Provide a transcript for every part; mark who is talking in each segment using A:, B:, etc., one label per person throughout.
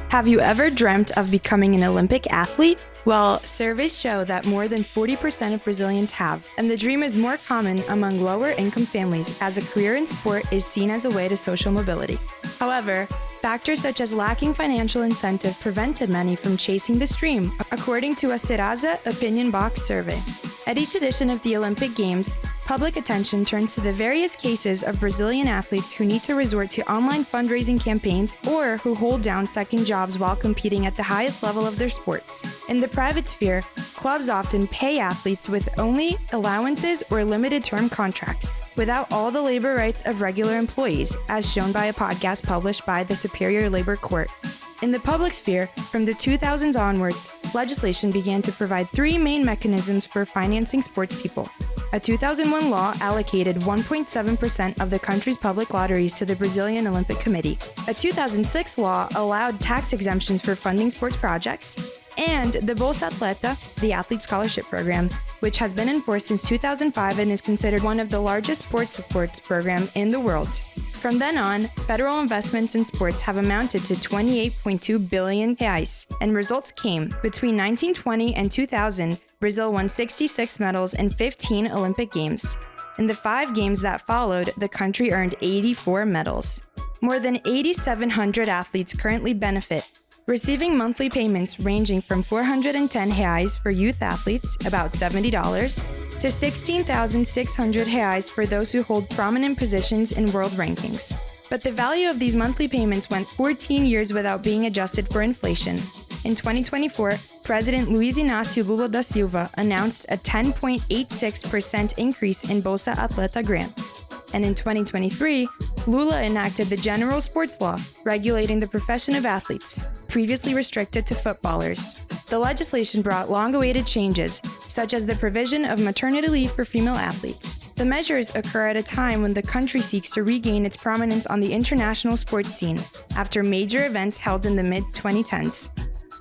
A: Have you ever dreamt of becoming an Olympic athlete? Well, surveys show that more than 40% of Brazilians have, and the dream is more common among lower-income families as a career in sport is seen as a way to social mobility. However, factors such as lacking financial incentive prevented many from chasing this dream, according to a Serasa Opinion Box survey. At each edition of the Olympic Games, public attention turns to the various cases of Brazilian athletes who need to resort to online fundraising campaigns or who hold down second jobs while competing at the highest level of their sports. In the private sphere, clubs often pay athletes with only allowances or limited-term contracts, without all the labor rights of regular employees, as shown by a podcast published by the Superior Labor Court. In the public sphere, from the 2000s onwards, legislation began to provide three main mechanisms for financing sports people. A 2001 law allocated 1.7% of the country's public lotteries to the Brazilian Olympic Committee. A 2006 law allowed tax exemptions for funding sports projects, and the Bolsa Atleta, the athlete scholarship program, which has been enforced since 2005 and is considered one of the largest sports supports program in the world. From then on, federal investments in sports have amounted to 28.2 billion reais, and results came. Between 1920 and 2000, Brazil won 66 medals in 15 Olympic Games. In the 5 games that followed, the country earned 84 medals. More than 8,700 athletes currently benefit, receiving monthly payments ranging from 410 reais for youth athletes, about $70, to 16,600 reais for those who hold prominent positions in world rankings. But the value of these monthly payments went 14 years without being adjusted for inflation. In 2024, President Luiz Inácio Lula da Silva announced a 10.86% increase in Bolsa Atleta grants. And in 2023, Lula enacted the General Sports Law, regulating the profession of athletes, previously restricted to footballers. The legislation brought long-awaited changes, such as the provision of maternity leave for female athletes. The measures occur at a time when the country seeks to regain its prominence on the international sports scene, after major events held in the mid-2010s.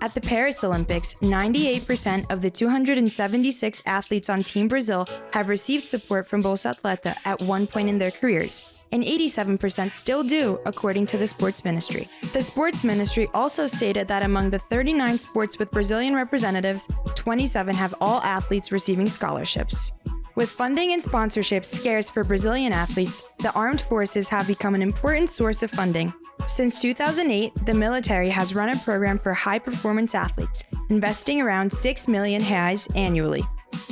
A: At the Paris Olympics, 98% of the 276 athletes on Team Brazil have received support from Bolsa Atleta at one point in their careers, and 87% still do, according to the Sports Ministry. The Sports Ministry also stated that among the 39 sports with Brazilian representatives, 27 have all athletes receiving scholarships. With funding and sponsorships scarce for Brazilian athletes, the armed forces have become an important source of funding. Since 2008, the military has run a program for high-performance athletes, investing around 6 million reais annually.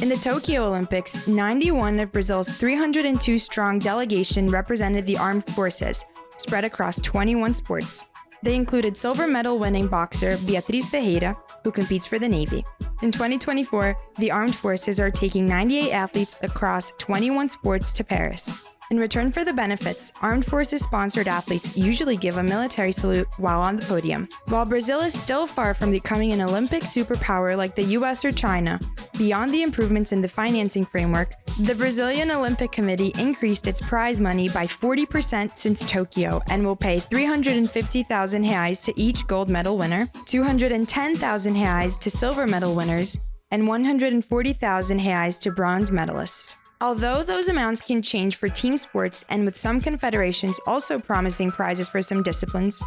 A: In the Tokyo Olympics, 91 of Brazil's 302-strong delegation represented the armed forces, spread across 21 sports. They included silver medal-winning boxer Beatriz Ferreira, who competes for the Navy. In 2024, the armed forces are taking 98 athletes across 21 sports to Paris. In return for the benefits, armed forces-sponsored athletes usually give a military salute while on the podium. While Brazil is still far from becoming an Olympic superpower like the US or China, beyond the improvements in the financing framework, the Brazilian Olympic Committee increased its prize money by 40% since Tokyo and will pay 350,000 reais to each gold medal winner, 210,000 reais to silver medal winners, and 140,000 reais to bronze medalists. Although those amounts can change for team sports and with some confederations also promising prizes for some disciplines,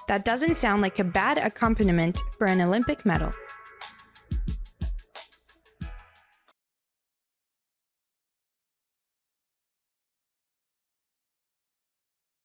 A: that doesn't sound like a bad accompaniment for an Olympic medal.